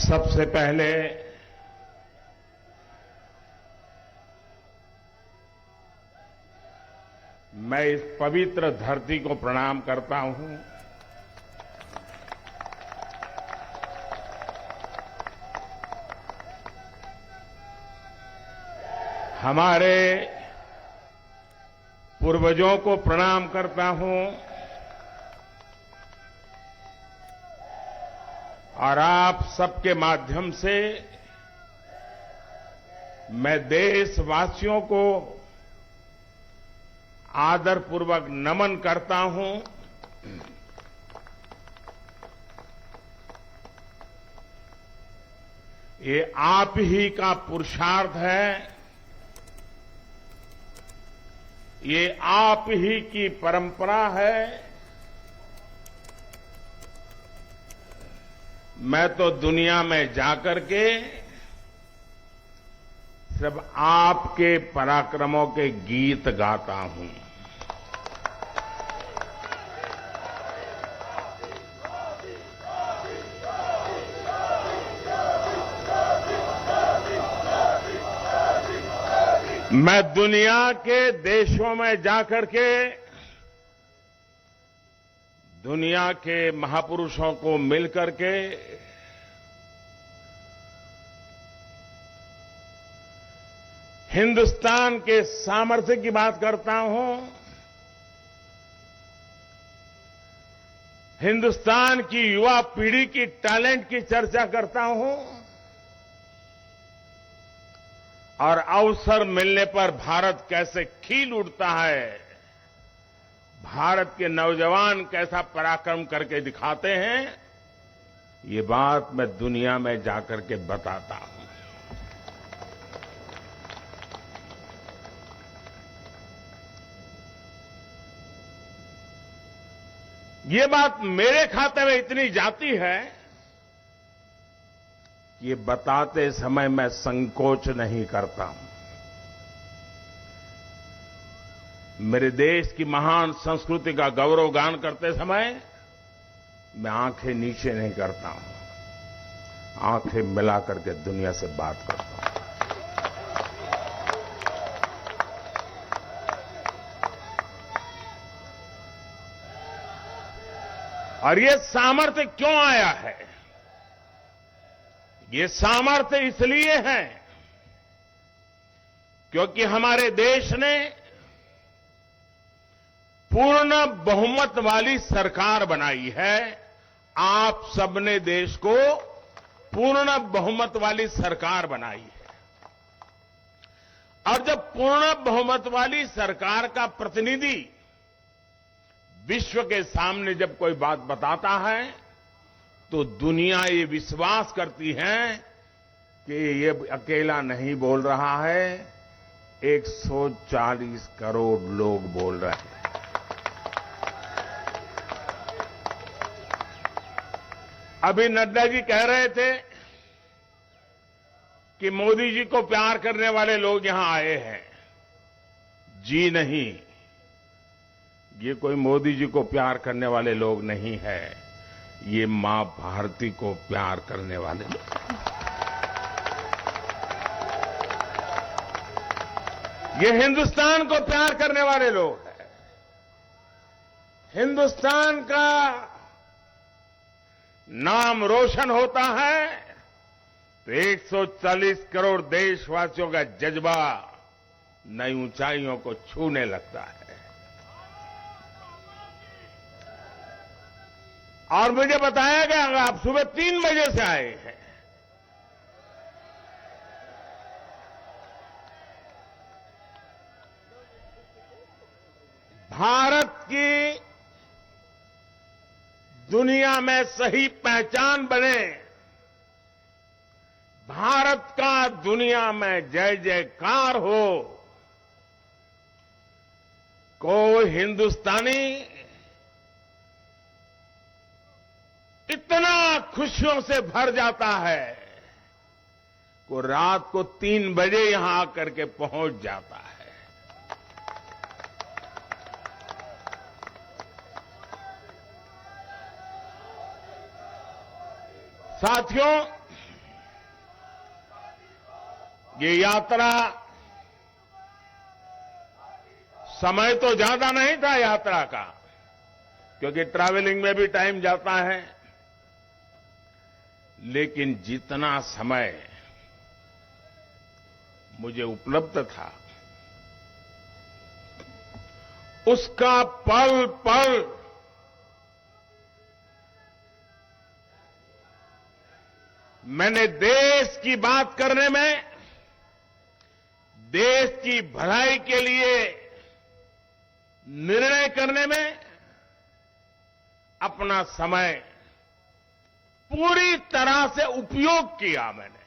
सबसे पहले मैं इस पवित्र धरती को प्रणाम करता हूं। हमारे पूर्वजों को प्रणाम करता हूं और आप सबके माध्यम से मैं देशवासियों को आदरपूर्वक नमन करता हूं। ये आप ही का पुरुषार्थ है, ये आप ही की परंपरा है। मैं तो दुनिया में जाकर के सब आपके पराक्रमों के गीत गाता हूं। मैं दुनिया के देशों में जाकर के दुनिया के महापुरुषों को मिलकर के हिंदुस्तान के सामर्थ्य की बात करता हूं। हिंदुस्तान की युवा पीढ़ी की टैलेंट की चर्चा करता हूं और अवसर मिलने पर भारत कैसे खिल उठता है, भारत के नौजवान कैसा पराक्रम करके दिखाते हैं, ये बात मैं दुनिया में जाकर के बताता हूं। ये बात मेरे खाते में इतनी जाती है, ये बताते समय मैं संकोच नहीं करता हूं। मेरे देश की महान संस्कृति का गौरवगान करते समय मैं आंखें नीचे नहीं करता हूं, आंखें मिला करके दुनिया से बात करता हूं। और ये सामर्थ्य क्यों आया है? ये सामर्थ्य इसलिए है क्योंकि हमारे देश ने पूर्ण बहुमत वाली सरकार बनाई है। आप सबने देश को पूर्ण बहुमत वाली सरकार बनाई है और जब पूर्ण बहुमत वाली सरकार का प्रतिनिधि विश्व के सामने जब कोई बात बताता है तो दुनिया ये विश्वास करती है कि ये अकेला नहीं बोल रहा है, 140 करोड़ लोग बोल रहे हैं। अभी नड्डा जी कह रहे थे कि मोदी जी को प्यार करने वाले लोग यहां आए हैं। जी नहीं, ये कोई मोदी जी को प्यार करने वाले लोग नहीं है, ये मां भारती को प्यार करने वाले लोग। ये हिंदुस्तान को प्यार करने वाले लोग हैं। हिंदुस्तान का नाम रोशन होता है तो 140 करोड़ देशवासियों का जज्बा नई ऊंचाइयों को छूने लगता है। और मुझे बताया गया आप सुबह 3 बजे से आए हैं। भारत की दुनिया में सही पहचान बने, भारत का दुनिया में जय जयकार हो, कोई हिंदुस्तानी इतना खुशियों से भर जाता है कि रात को 3 बजे यहां आकर के पहुंच जाता है। साथियों, ये यात्रा समय तो ज्यादा नहीं था यात्रा का, क्योंकि ट्रैवलिंग में भी टाइम जाता है, लेकिन जितना समय मुझे उपलब्ध था उसका पल पल मैंने देश की बात करने में, देश की भलाई के लिए निर्णय करने में अपना समय पूरी तरह से उपयोग किया मैंने।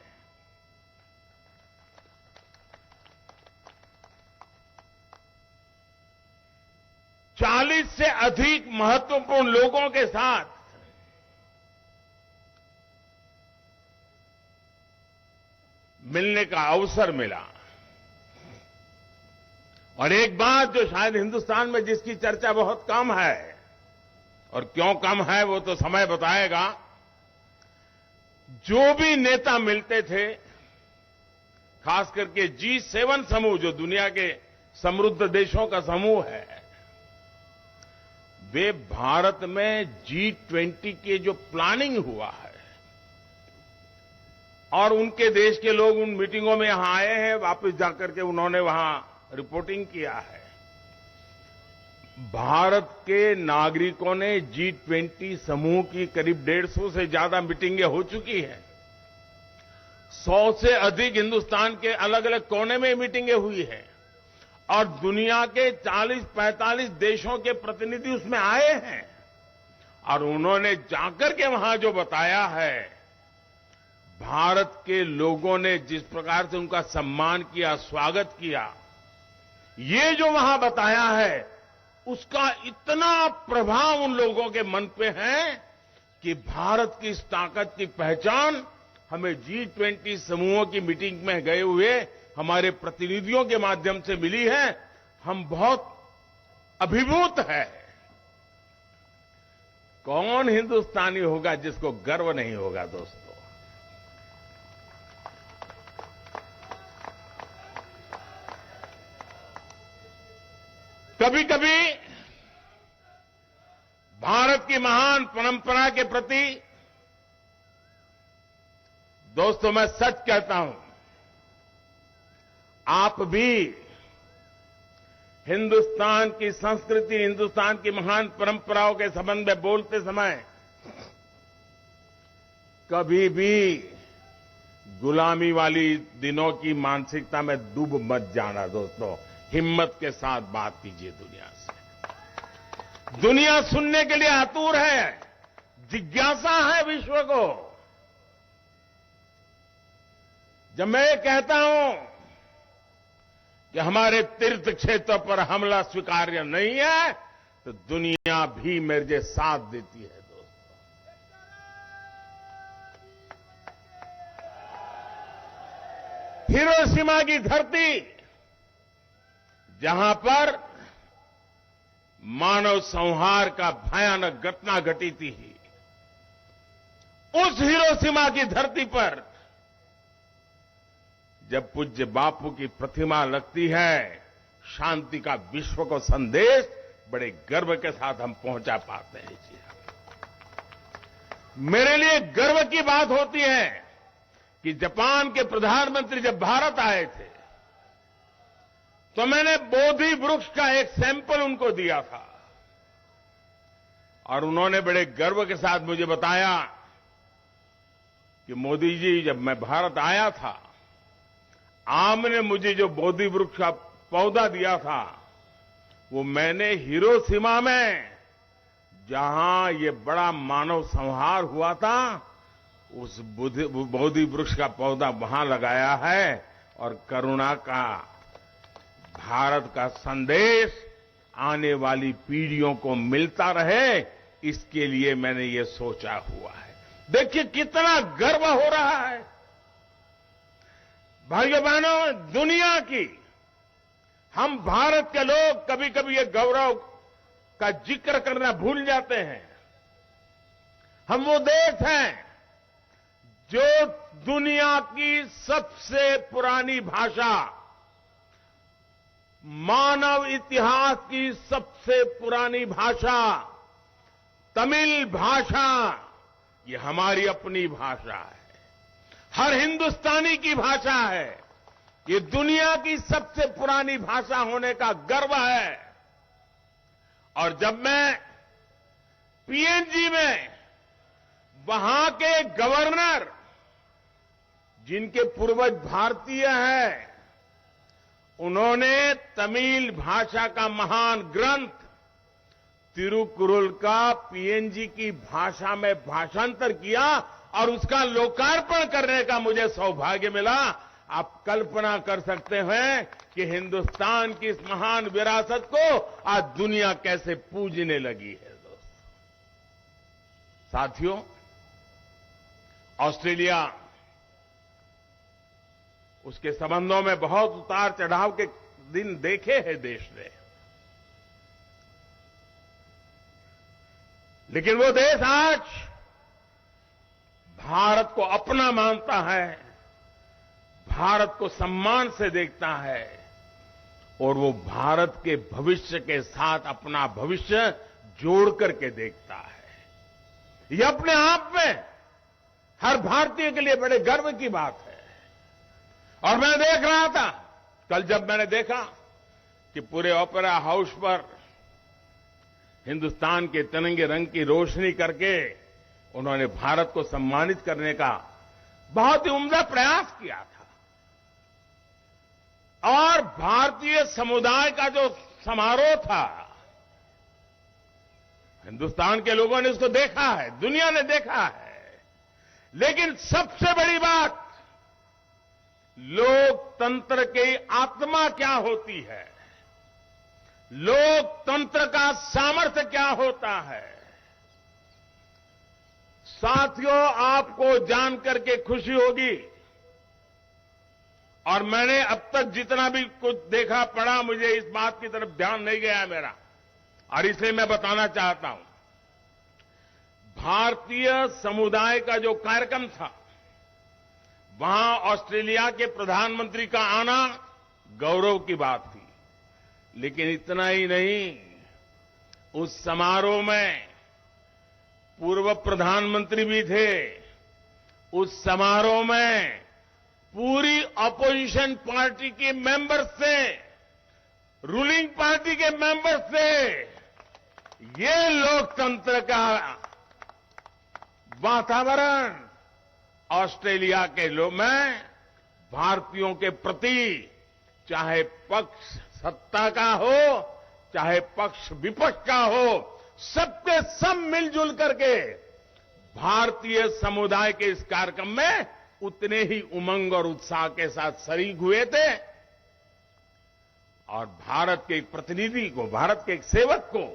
चालीस से अधिक महत्वपूर्ण लोगों के साथ मिलने का अवसर मिला। और एक बात जो शायद हिंदुस्तान में जिसकी चर्चा बहुत कम है, और क्यों कम है वो तो समय बताएगा, जो भी नेता मिलते थे, खास करके G7 समूह जो दुनिया के समृद्ध देशों का समूह है, वे भारत में G20 के जो प्लानिंग हुआ है, और उनके देश के लोग उन मीटिंगों में यहां आए हैं, वापस जाकर के उन्होंने वहां रिपोर्टिंग किया है। भारत के नागरिकों ने G20 समूह की करीब 150 से ज्यादा मीटिंगें हो चुकी हैं। 100 से अधिक हिंदुस्तान के अलग अलग कोने में मीटिंगें हुई हैं, और दुनिया के 40-45 देशों के प्रतिनिधि उसमें आए हैं। और उन्होंने जाकर के वहां जो बताया है, भारत के लोगों ने जिस प्रकार से उनका सम्मान किया, स्वागत किया, ये जो वहां बताया है, उसका इतना प्रभाव उन लोगों के मन पे है कि भारत की इस ताकत की पहचान हमें G20 समूहों की मीटिंग में गए हुए हमारे प्रतिनिधियों के माध्यम से मिली है। हम बहुत अभिभूत है। कौन हिंदुस्तानी होगा जिसको गर्व नहीं होगा दोस्तों? कभी कभी भारत की महान परंपरा के प्रति दोस्तों मैं सच कहता हूं, आप भी हिंदुस्तान की संस्कृति, हिंदुस्तान की महान परंपराओं के संबंध में बोलते समय कभी भी गुलामी वाली दिनों की मानसिकता में डूब मत जाना दोस्तों। हिम्मत के साथ बात कीजिए दुनिया से। दुनिया सुनने के लिए आतुर है, जिज्ञासा है विश्व को। जब मैं ये कहता हूं कि हमारे तीर्थ क्षेत्र पर हमला स्वीकार्य नहीं है, तो दुनिया भी मेरे साथ देती है दोस्तों। हिरोशिमा की धरती, जहां पर मानव संहार का भयानक घटना घटी थी, उस हिरोशिमा की धरती पर जब पूज्य बापू की प्रतिमा लगती है, शांति का विश्व को संदेश बड़े गर्व के साथ हम पहुंचा पाते हैं। जी, मेरे लिए गर्व की बात होती है कि जापान के प्रधानमंत्री जब भारत आए थे, तो मैंने बोधि वृक्ष का एक सैंपल उनको दिया था, और उन्होंने बड़े गर्व के साथ मुझे बताया कि मोदी जी, जब मैं भारत आया था, आपने मुझे जो बोधि वृक्ष का पौधा दिया था, वो मैंने हिरोशिमा में, जहां ये बड़ा मानव संहार हुआ था, उस बोधि वृक्ष का पौधा वहां लगाया है, और करुणा का, भारत का संदेश आने वाली पीढ़ियों को मिलता रहे, इसके लिए मैंने ये सोचा हुआ है। देखिए कितना गर्व हो रहा है। भाइयों बहनों, दुनिया की, हम भारत के लोग कभी कभी ये गौरव का जिक्र करना भूल जाते हैं। हम वो देश हैं जो दुनिया की सबसे पुरानी भाषा, मानव इतिहास की सबसे पुरानी भाषा तमिल भाषा, ये हमारी अपनी भाषा है, हर हिंदुस्तानी की भाषा है। ये दुनिया की सबसे पुरानी भाषा होने का गर्व है। और जब मैं पीएनजी में वहां के गवर्नर, जिनके पूर्वज भारतीय हैं, उन्होंने तमिल भाषा का महान ग्रंथ तिरुकुरल का पीएनजी की भाषा में भाषांतर किया और उसका लोकार्पण करने का मुझे सौभाग्य मिला। आप कल्पना कर सकते हैं कि हिंदुस्तान की इस महान विरासत को आज दुनिया कैसे पूजने लगी है। दोस्तों, साथियों, ऑस्ट्रेलिया, उसके संबंधों में बहुत उतार चढ़ाव के दिन देखे हैं देश ने, लेकिन वो देश आज भारत को अपना मानता है, भारत को सम्मान से देखता है और वो भारत के भविष्य के साथ अपना भविष्य जोड़ करके देखता है। ये अपने आप में हर भारतीय के लिए बड़े गर्व की बात है। और मैं देख रहा था, कल जब मैंने देखा कि पूरे ओपेरा हाउस पर हिंदुस्तान के तिरंगे रंग की रोशनी करके उन्होंने भारत को सम्मानित करने का बहुत ही उम्दा प्रयास किया था। और भारतीय समुदाय का जो समारोह था, हिंदुस्तान के लोगों ने उसको देखा है, दुनिया ने देखा है। लेकिन सबसे बड़ी बात, लोकतंत्र की आत्मा क्या होती है, लोकतंत्र का सामर्थ्य क्या होता है। साथियों, आपको जानकर के खुशी होगी, और मैंने अब तक जितना भी कुछ देखा पढ़ा, मुझे इस बात की तरफ ध्यान नहीं गया मेरा, और इसलिए मैं बताना चाहता हूं। भारतीय समुदाय का जो कार्यक्रम था, वहां ऑस्ट्रेलिया के प्रधानमंत्री का आना गौरव की बात थी। लेकिन इतना ही नहीं, उस समारोह में पूर्व प्रधानमंत्री भी थे। उस समारोह में पूरी अपोजिशन पार्टी के मेंबर्स थे, रूलिंग पार्टी के मेंबर्स थे। ये लोकतंत्र का वातावरण ऑस्ट्रेलिया के लोग में भारतीयों के प्रति, चाहे पक्ष सत्ता का हो, चाहे पक्ष विपक्ष का हो, सबके सब मिलजुल करके भारतीय समुदाय के इस कार्यक्रम में उतने ही उमंग और उत्साह के साथ शरीक हुए थे। और भारत के एक प्रतिनिधि को, भारत के एक सेवक को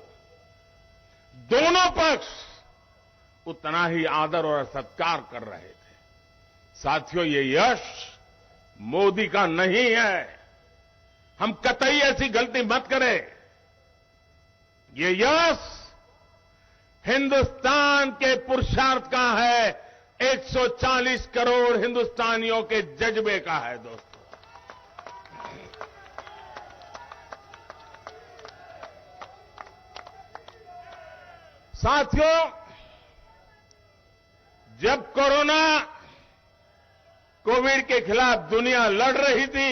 दोनों पक्ष उतना ही आदर और सत्कार कर रहे थे। साथियों, ये यश मोदी का नहीं है। हम कतई ऐसी गलती मत करें। ये यश हिंदुस्तान के पुरुषार्थ का है, 140 करोड़ हिंदुस्तानियों के जज्बे का है। दोस्तों, साथियों, जब कोविड के खिलाफ दुनिया लड़ रही थी,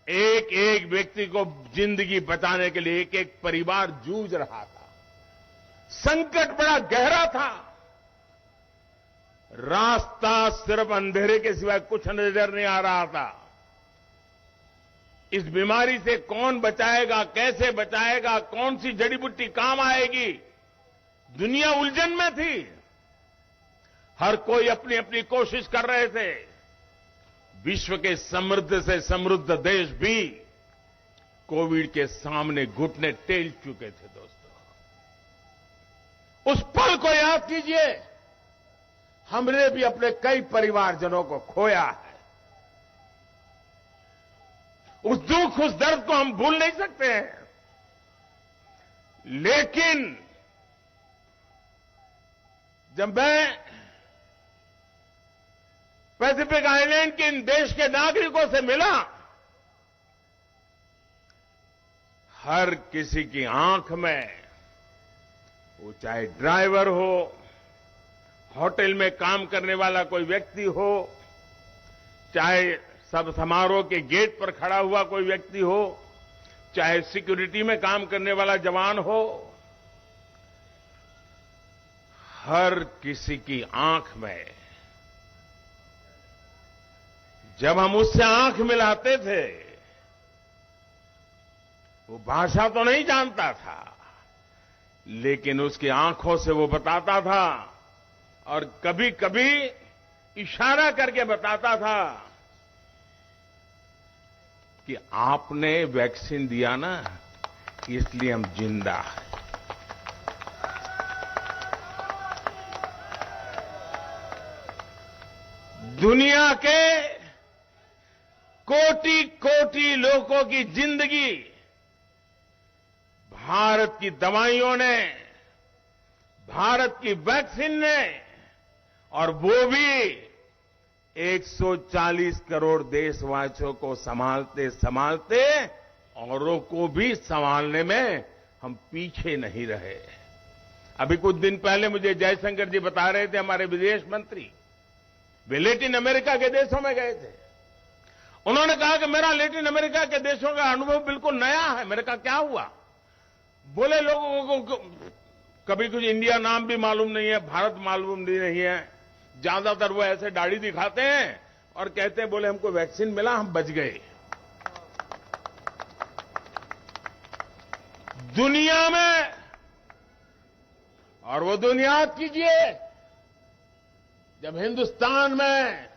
एक एक व्यक्ति को जिंदगी बचाने के लिए एक एक परिवार जूझ रहा था। संकट बड़ा गहरा था। रास्ता सिर्फ अंधेरे के सिवाय कुछ नजर नहीं आ रहा था। इस बीमारी से कौन बचाएगा, कैसे बचाएगा, कौन सी जड़ी बूटी काम आएगी, दुनिया उलझन में थी। हर कोई अपनी अपनी कोशिश कर रहे थे। विश्व के समृद्ध से समृद्ध देश भी कोविड के सामने घुटने टेक चुके थे। दोस्तों, उस पल को याद कीजिए। हमने भी अपने कई परिवारजनों को खोया है। उस दुख, उस दर्द को हम भूल नहीं सकते हैं। लेकिन जब मैं पैसिफिक आइलैंड के इन देश के नागरिकों से मिला, हर किसी की आंख में, वो चाहे ड्राइवर हो, होटल में काम करने वाला कोई व्यक्ति हो, चाहे सब समारोह के गेट पर खड़ा हुआ कोई व्यक्ति हो, चाहे सिक्योरिटी में काम करने वाला जवान हो, हर किसी की आंख में, जब हम उससे आंख मिलाते थे, वो भाषा तो नहीं जानता था, लेकिन उसकी आंखों से वो बताता था और कभी कभी इशारा करके बताता था कि आपने वैक्सीन दिया ना, इसलिए हम जिंदा हैं। दुनिया के कोटि कोटि लोगों की जिंदगी भारत की दवाइयों ने, भारत की वैक्सीन ने, और वो भी 140 करोड़ देशवासियों को संभालते संभालते औरों को भी संभालने में हम पीछे नहीं रहे। अभी कुछ दिन पहले मुझे जयशंकर जी बता रहे थे, हमारे विदेश मंत्री, वे लैटिन अमेरिका के देशों में गए थे। उन्होंने कहा कि मेरा लैटिन अमेरिका के देशों का अनुभव बिल्कुल नया है। मैंने कहा क्या हुआ? बोले लोगों को कभी कुछ इंडिया नाम भी मालूम नहीं है, भारत मालूम नहीं है, ज्यादातर वो ऐसे दाढ़ी दिखाते हैं और कहते हैं बोले हमको वैक्सीन मिला, हम बच गए। दुनिया में, और वो दुनिया याद कीजिए, जब हिंदुस्तान में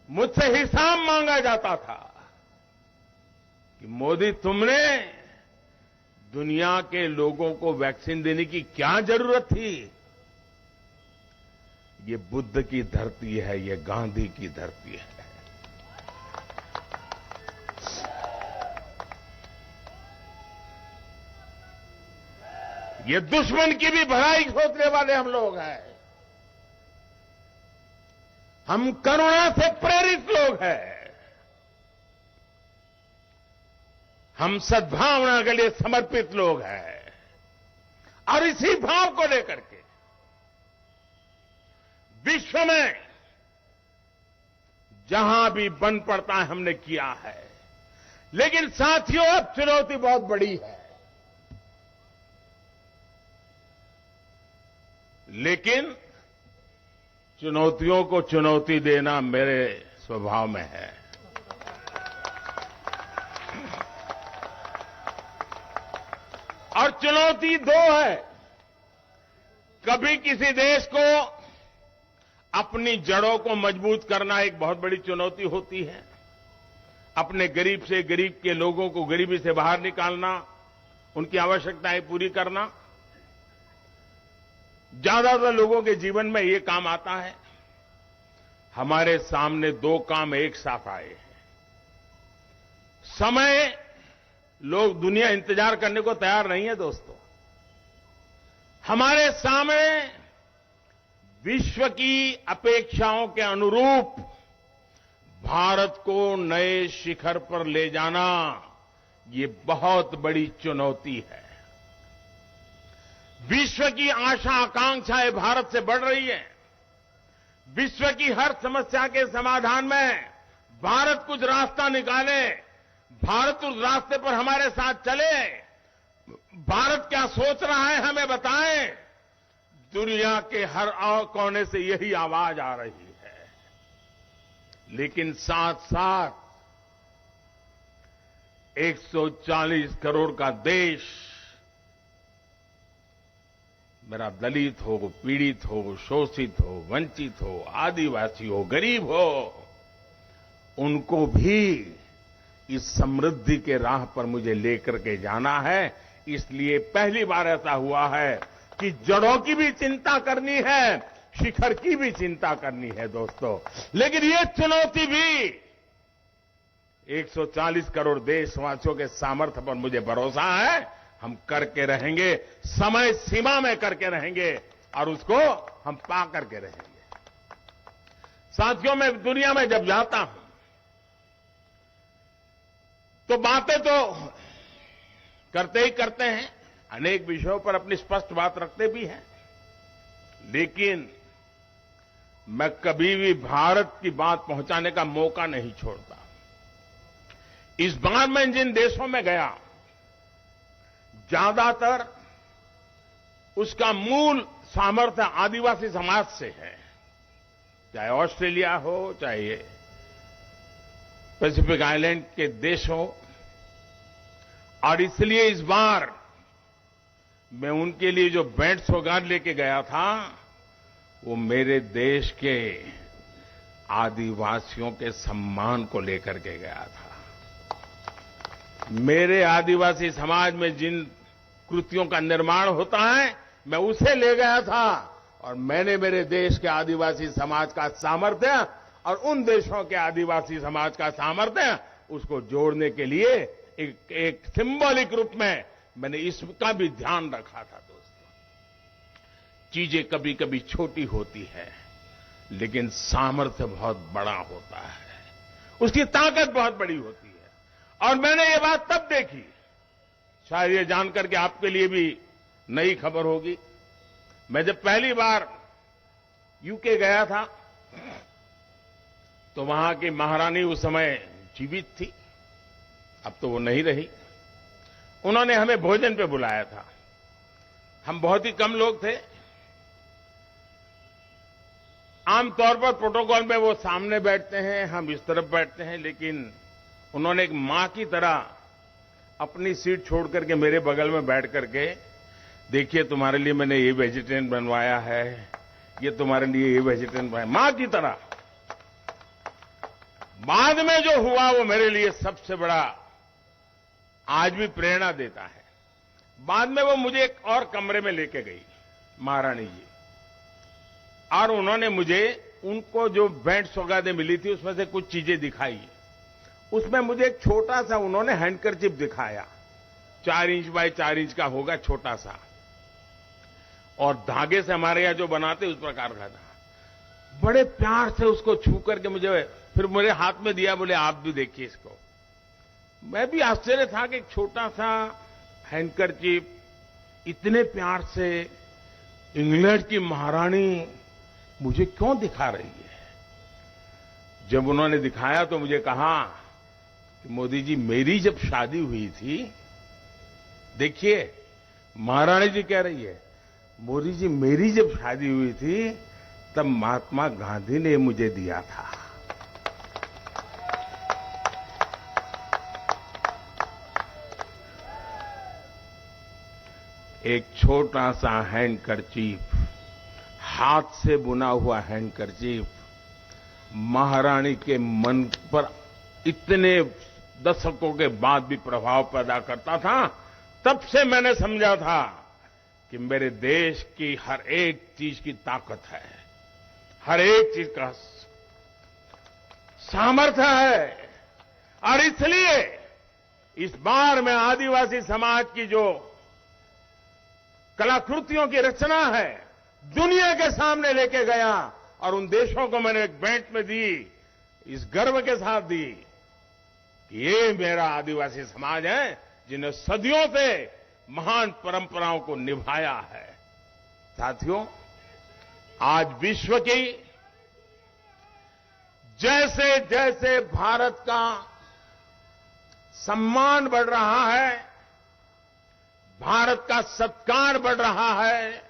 मुझसे हिसाब मांगा जाता था कि मोदी तुमने दुनिया के लोगों को वैक्सीन देने की क्या जरूरत थी? ये बुद्ध की धरती है, ये गांधी की धरती है। ये दुश्मन की भी भलाई सोचने वाले हम लोग हैं। हम करुणा से प्रेरित लोग हैं। हम सद्भावना के लिए समर्पित लोग हैं। और इसी भाव को लेकर के विश्व में जहां भी बन पड़ता है हमने किया है। लेकिन साथियों, अब चुनौती बहुत बड़ी है। लेकिन चुनौतियों को चुनौती देना मेरे स्वभाव में है। और चुनौती दो है। कभी किसी देश को अपनी जड़ों को मजबूत करना एक बहुत बड़ी चुनौती होती है। अपने गरीब से गरीब के लोगों को गरीबी से बाहर निकालना, उनकी आवश्यकताएं पूरी करना। ज्यादातर लोगों के जीवन में ये काम आता है। हमारे सामने दो काम एक साथ आए हैं। समय, लोग दुनिया इंतजार करने को तैयार नहीं है दोस्तों। हमारे सामने विश्व की अपेक्षाओं के अनुरूप भारत को नए शिखर पर ले जाना, ये बहुत बड़ी चुनौती है। विश्व की आशा आकांक्षाएं भारत से बढ़ रही है। विश्व की हर समस्या के समाधान में भारत कुछ रास्ता निकाले, भारत उस रास्ते पर हमारे साथ चले। भारत क्या सोच रहा है हमें बताएं। दुनिया के हर कोने से यही आवाज आ रही है। लेकिन साथ साथ 140 करोड़ का देश, मेरा दलित हो, पीड़ित हो, शोषित हो, वंचित हो, आदिवासी हो, गरीब हो, उनको भी इस समृद्धि के राह पर मुझे लेकर के जाना है। इसलिए पहली बार ऐसा हुआ है कि जड़ों की भी चिंता करनी है, शिखर की भी चिंता करनी है दोस्तों। लेकिन ये चुनौती भी 140 करोड़ देशवासियों के सामर्थ्य पर मुझे भरोसा है, हम करके रहेंगे, समय सीमा में करके रहेंगे और उसको हम पा करके रहेंगे। साथियों, मैं दुनिया में जब जाता हूं तो बातें तो करते ही करते हैं, अनेक विषयों पर अपनी स्पष्ट बात रखते भी हैं, लेकिन मैं कभी भी भारत की बात पहुंचाने का मौका नहीं छोड़ता। इस बार मैं जिन देशों में गया, ज्यादातर उसका मूल सामर्थ्य आदिवासी समाज से है, चाहे ऑस्ट्रेलिया हो, चाहे पैसिफिक आइलैंड के देश हो। और इसलिए इस बार मैं उनके लिए जो भेंट सौगात लेके गया था, वो मेरे देश के आदिवासियों के सम्मान को लेकर के गया था। मेरे आदिवासी समाज में जिन कृतियों का निर्माण होता है, मैं उसे ले गया था, और मैंने मेरे देश के आदिवासी समाज का सामर्थ्य और उन देशों के आदिवासी समाज का सामर्थ्य, उसको जोड़ने के लिए एक सिंबॉलिक रूप में मैंने इसका भी ध्यान रखा था। दोस्तों, चीजें कभी कभी छोटी होती है, लेकिन सामर्थ्य बहुत बड़ा होता है, उसकी ताकत बहुत बड़ी होती है। और मैंने ये बात तब देखी, शायद ये जानकर के आपके लिए भी नई खबर होगी। मैं जब पहली बार यूके गया था, तो वहां की महारानी उस समय जीवित थी, अब तो वो नहीं रही। उन्होंने हमें भोजन पे बुलाया था। हम बहुत ही कम लोग थे। आमतौर पर प्रोटोकॉल में वो सामने बैठते हैं, हम इस तरफ बैठते हैं, लेकिन उन्होंने एक मां की तरह अपनी सीट छोड़ करके मेरे बगल में बैठ करके, देखिए तुम्हारे लिए मैंने ये वेजिटेरियन बनवाया है, ये तुम्हारे लिए ये वेजिटेरियन बनवाया, मां की तरह। बाद में जो हुआ वो मेरे लिए सबसे बड़ा आज भी प्रेरणा देता है। बाद में वो मुझे एक और कमरे में लेके गई महारानी जी, और उन्होंने मुझे उनको जो भेंट सौगातें मिली थी उसमें से कुछ चीजें दिखाई। उसमें मुझे एक छोटा सा उन्होंने हैंडकरचिप दिखाया, 4 इंच बाय 4 इंच का होगा, छोटा सा, और धागे से हमारे यहां जो बनाते उस प्रकार का था। बड़े प्यार से उसको छू करके मुझे फिर मेरे हाथ में दिया, बोले आप भी देखिए इसको। मैं भी आश्चर्य था कि एक छोटा सा हैंडकरचिप इतने प्यार से इंग्लैंड की महारानी मुझे क्यों दिखा रही है। जब उन्होंने दिखाया तो मुझे कहा कि मोदी जी, मेरी जब शादी हुई थी, देखिए महारानी जी कह रही है, मोदी जी मेरी जब शादी हुई थी तब महात्मा गांधी ने मुझे दिया था। एक छोटा सा हैंडकरचीफ, हाथ से बुना हुआ हैंडकरचीफ, महारानी के मन पर इतने दशकों के बाद भी प्रभाव पैदा करता था। तब से मैंने समझा था कि मेरे देश की हर एक चीज की ताकत है, हर एक चीज का सामर्थ्य है। और इसलिए इस बार मैं आदिवासी समाज की जो कलाकृतियों की रचना है, दुनिया के सामने लेके गया, और उन देशों को मैंने एक भेंट में दी, इस गर्व के साथ दी कि ये मेरा आदिवासी समाज है जिन्हें सदियों से महान परंपराओं को निभाया है। साथियों, आज विश्व की जैसे जैसे भारत का सम्मान बढ़ रहा है, भारत का सत्कार बढ़ रहा है,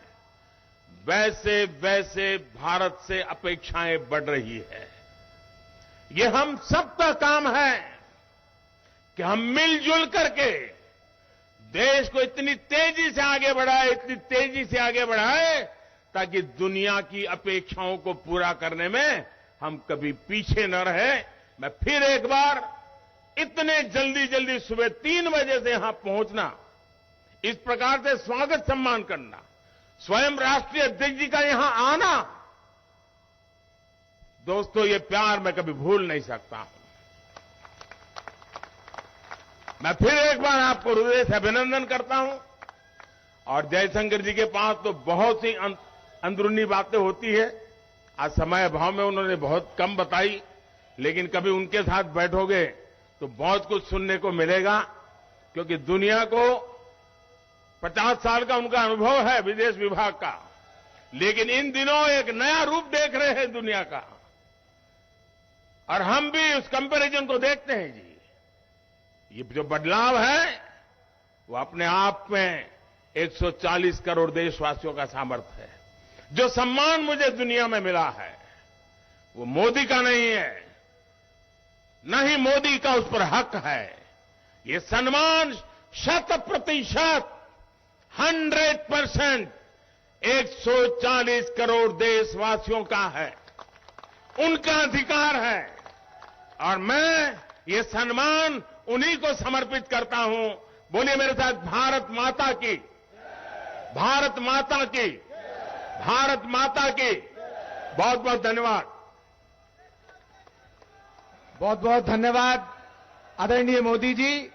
वैसे वैसे भारत से अपेक्षाएं बढ़ रही है। ये हम सबका काम है कि हम मिलजुल करके देश को इतनी तेजी से आगे बढ़ाए, इतनी तेजी से आगे बढ़ाए, ताकि दुनिया की अपेक्षाओं को पूरा करने में हम कभी पीछे न रहे। मैं फिर एक बार, इतने जल्दी जल्दी सुबह 3 बजे से यहां पहुंचना, इस प्रकार से स्वागत सम्मान करना, स्वयं राष्ट्रीय अध्यक्ष जी का यहां आना, दोस्तों ये प्यार मैं कभी भूल नहीं सकता हूं। मैं फिर एक बार आपको हृदय से अभिनंदन करता हूं। और जयशंकर जी के पास तो बहुत सी अंदरूनी बातें होती है, आज समय अभाव में उन्होंने बहुत कम बताई, लेकिन कभी उनके साथ बैठोगे तो बहुत कुछ सुनने को मिलेगा, क्योंकि दुनिया को 50 साल का उनका अनुभव है विदेश विभाग का, लेकिन इन दिनों एक नया रूप देख रहे हैं दुनिया का, और हम भी उस कंपैरिजन को देखते हैं जी। ये जो बदलाव है वो अपने आप में 140 करोड़ देशवासियों का सामर्थ्य है। जो सम्मान मुझे दुनिया में मिला है वो मोदी का नहीं है, न ही मोदी का उस पर हक है। ये सम्मान 100%, 100% 140 करोड़ देशवासियों का है, उनका अधिकार है, और मैं ये सम्मान उन्हीं को समर्पित करता हूं। बोलिए मेरे साथ, भारत माता की, भारत माता की, भारत माता की। बहुत बहुत धन्यवाद। बहुत बहुत धन्यवाद आदरणीय मोदी जी।